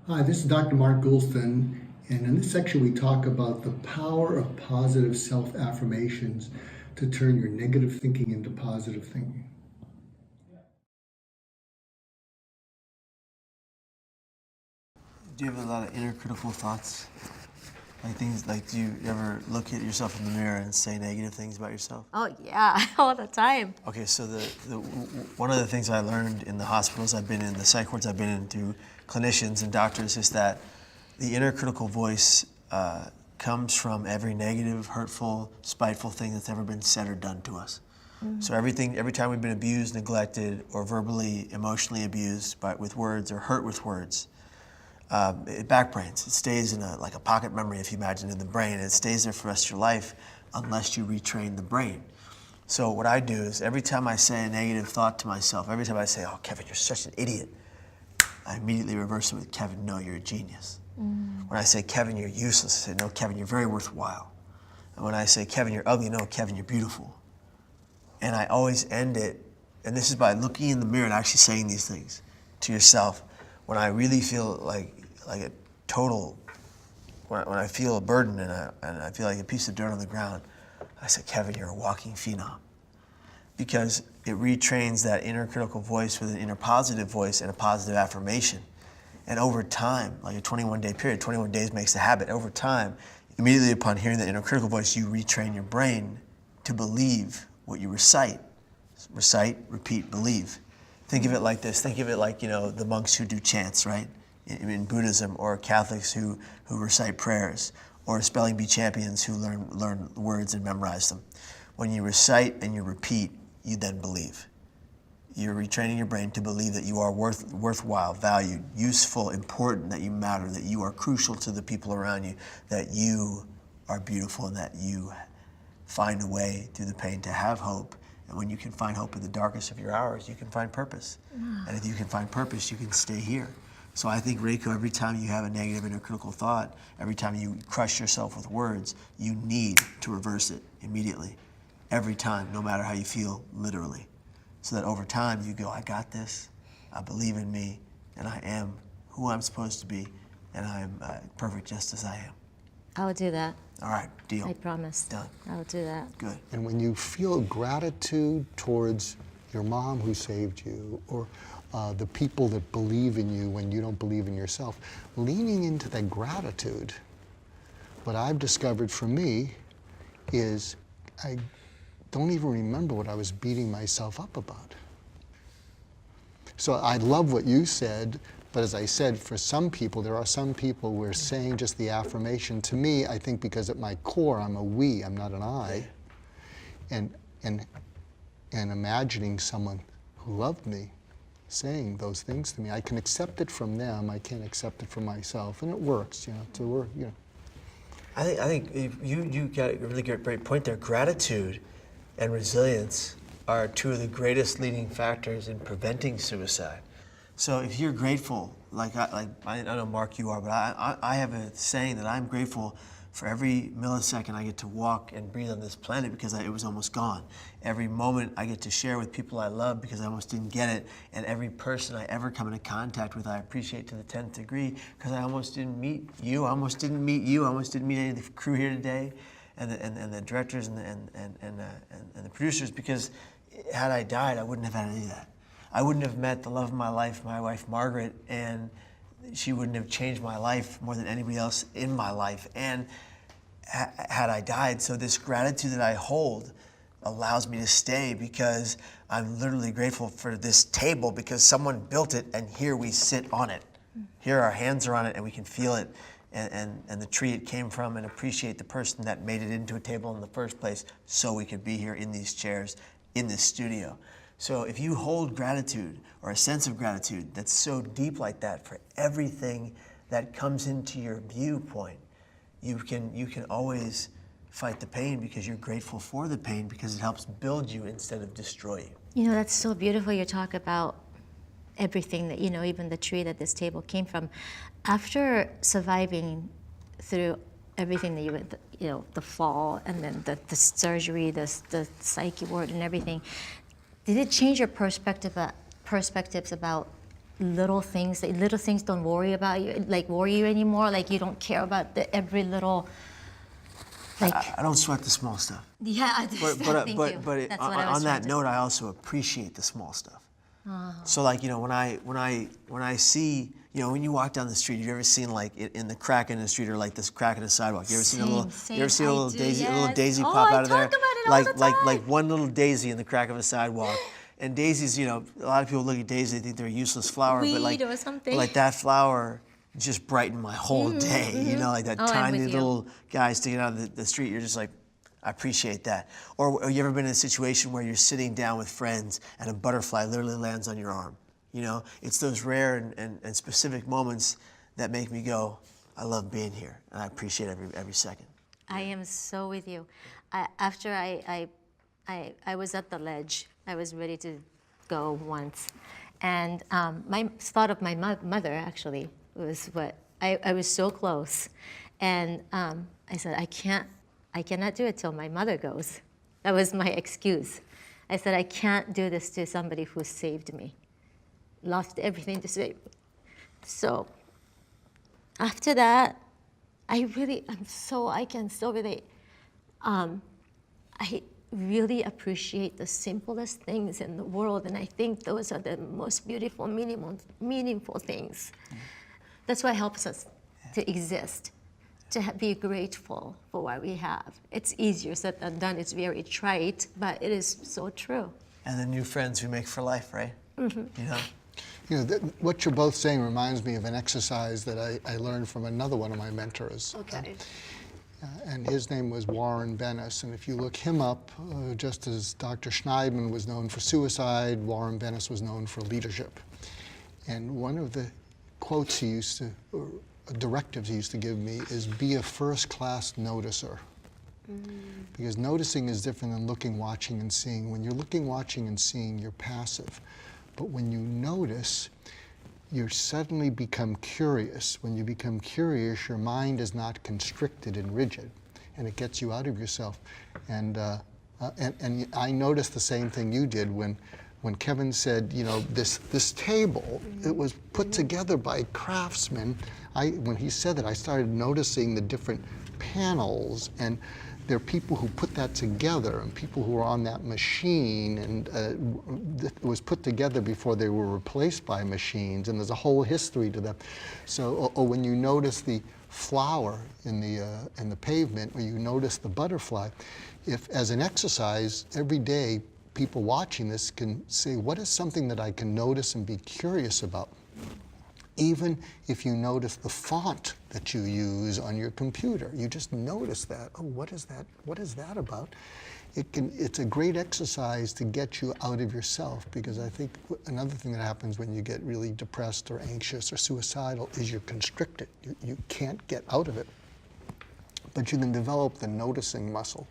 Hi, this is Dr. Mark Goulston, and in this section we talk about the power of positive self-affirmations to turn your negative thinking into positive thinking. Do you have a lot of inner critical thoughts? Like things like, do you ever look at yourself in the mirror and say negative things about yourself? Oh yeah, all the time. Okay, so one of the things I learned in the hospitals I've been in, the psych wards I've been in, through clinicians and doctors, is that the inner critical voice comes from every negative, hurtful, spiteful thing that's ever been said or done to us. So every time we've been abused, neglected, or verbally, emotionally abused with words or hurt with words, it backbrains. It stays in like a pocket memory, if you imagine, in the brain, and it stays there for the rest of your life unless you retrain the brain. So what I do is every time I say a negative thought to myself, every time I say, "Oh, Kevin, you're such an idiot," I immediately reverse it with, "Kevin, no, you're a genius." When I say, "Kevin, you're useless," I say, "No, Kevin, you're very worthwhile." And when I say, "Kevin, you're ugly," "No, Kevin, you're beautiful." And I always end it, and this is by looking in the mirror and actually saying these things to yourself. When I really feel like a total, when I feel a burden and I feel like a piece of dirt on the ground, I say, "Kevin, you're a walking phenom." Because it retrains that inner critical voice with an inner positive voice and a positive affirmation. And over time, like a 21-day period, 21 days makes a habit. Over time, immediately upon hearing that inner critical voice, you retrain your brain to believe what you recite. Recite, repeat, believe. Think of it like this. Think of it like, the monks who do chants, right? In Buddhism, or Catholics who recite prayers, or spelling bee champions who learn words and memorize them. When you recite and you repeat, you then believe. You're retraining your brain to believe that you are worthwhile, valued, useful, important, that you matter, that you are crucial to the people around you, that you are beautiful, and that you find a way through the pain to have hope. And when you can find hope in the darkest of your hours, you can find purpose. And if you can find purpose, you can stay here. So I think, Rayko, every time you have a negative inner critical thought, every time you crush yourself with words, you need to reverse it immediately. Every time, no matter how you feel, literally. So that over time you go, "I got this, I believe in me, and I am who I'm supposed to be, and I'm perfect just as I am." I will do that. All right, deal. I promise. Done. I will do that. Good. And when you feel gratitude towards your mom who saved you, or the people that believe in you when you don't believe in yourself, leaning into that gratitude, what I've discovered for me is I don't even remember what I was beating myself up about. So I love what you said, but as I said, for some people, there are some people where saying just the affirmation, to me, I think because at my core, I'm a we, I'm not an I, and imagining someone who loved me saying those things to me, I can accept it from them, I can't accept it from myself, and it works, to work, I think you got a really great point there. Gratitude and resilience are two of the greatest leading factors in preventing suicide. So if you're grateful, I know, Mark, you are, but I have a saying that I'm grateful for every millisecond I get to walk and breathe on this planet, because it was almost gone. Every moment I get to share with people I love because I almost didn't get it. And every person I ever come into contact with, I appreciate to the 10th degree, because I almost didn't meet you. I almost didn't meet you. I almost didn't meet any of the crew here today, and the directors and the producers, because had I died, I wouldn't have had any of that. I wouldn't have met the love of my life, my wife, Margaret, and she wouldn't have changed my life more than anybody else in my life, and had I died. So this gratitude that I hold allows me to stay, because I'm literally grateful for this table, because someone built it and here we sit on it. Here our hands are on it and we can feel it, and the tree it came from, and appreciate the person that made it into a table in the first place so we could be here in these chairs in this studio. So if you hold gratitude, or a sense of gratitude that's so deep like that for everything that comes into your viewpoint, you can always fight the pain, because you're grateful for the pain, because it helps build you instead of destroy you. That's so beautiful. You talk about everything that, even the tree that this table came from. After surviving through everything that you went, the fall, and then the surgery, the psyche ward and everything, did it change your perspectives about little things don't worry you anymore. Like you don't care about every little. Like I don't sweat the small stuff. yeah, I But thank you. That's what I was on trying that to note, I also appreciate the small stuff. So like, you know, when I see, you know, when you walk down the street, have you ever seen like in the crack in the street or like this crack in the sidewalk? You ever seen a little? Same, You ever seen a I little do, daisy, a yes. little daisy Oh, pop I out of there? talk about it all like the time. like one little daisy in the crack of a sidewalk. And daisies, you know, a lot of people look at daisies, they think they're a useless flower, but like, Weed or something. like that flower just brightened my whole day. You know, like that Oh, I'm tiny with you. little guy sticking out of the street. You're just like, I appreciate that. Or you ever been in a situation where you're sitting down with friends and a butterfly literally lands on your arm? You know, it's those rare and specific moments that make me go, I love being here, and I appreciate every second. I am so with you. After I was at the ledge. I was ready to go once, and my thought of my mother actually was what I was so close, and I said I cannot do it till my mother goes. That was my excuse. I said I can't do this to somebody who saved me, lost everything to save me. So after that, I can so relate. I really appreciate the simplest things in the world, and I think those are the most beautiful, meaningful things. That's what helps us to exist, to be grateful for what we have. It's easier said than done. It's very trite, but it is so true. And the new friends we make for life, right? Mm-hmm. You know? You know, what you're both saying reminds me of an exercise that I learned from another one of my mentors. Okay. And his name was Warren Bennis. And if you look him up, just as Dr. Schneidman was known for suicide, Warren Bennis was known for leadership. And one of the quotes he used to, or directives he used to give me is be a first-class noticer. Because noticing is different than looking, watching, and seeing. When you're looking, watching, and seeing, you're passive. But when you notice, you suddenly become curious. When you become curious, your mind is not constricted and rigid, and it gets you out of yourself. And I noticed the same thing you did when Kevin said, you know, this table, it was put together by craftsmen. When he said that, I started noticing the different panels, and there are people who put that together and people who are on that machine, and it was put together before they were replaced by machines, and there's a whole history to that. So, or when you notice the flower in the pavement, or you notice the butterfly, if as an exercise every day, people watching this can say, what is something that I can notice and be curious about? Even if you notice the font that you use on your computer, you just notice that. Oh, what is that? What is that about? It's a great exercise to get you out of yourself, because I think another thing that happens when you get really depressed or anxious or suicidal is you're constricted. You can't get out of it. But you can develop the noticing muscle.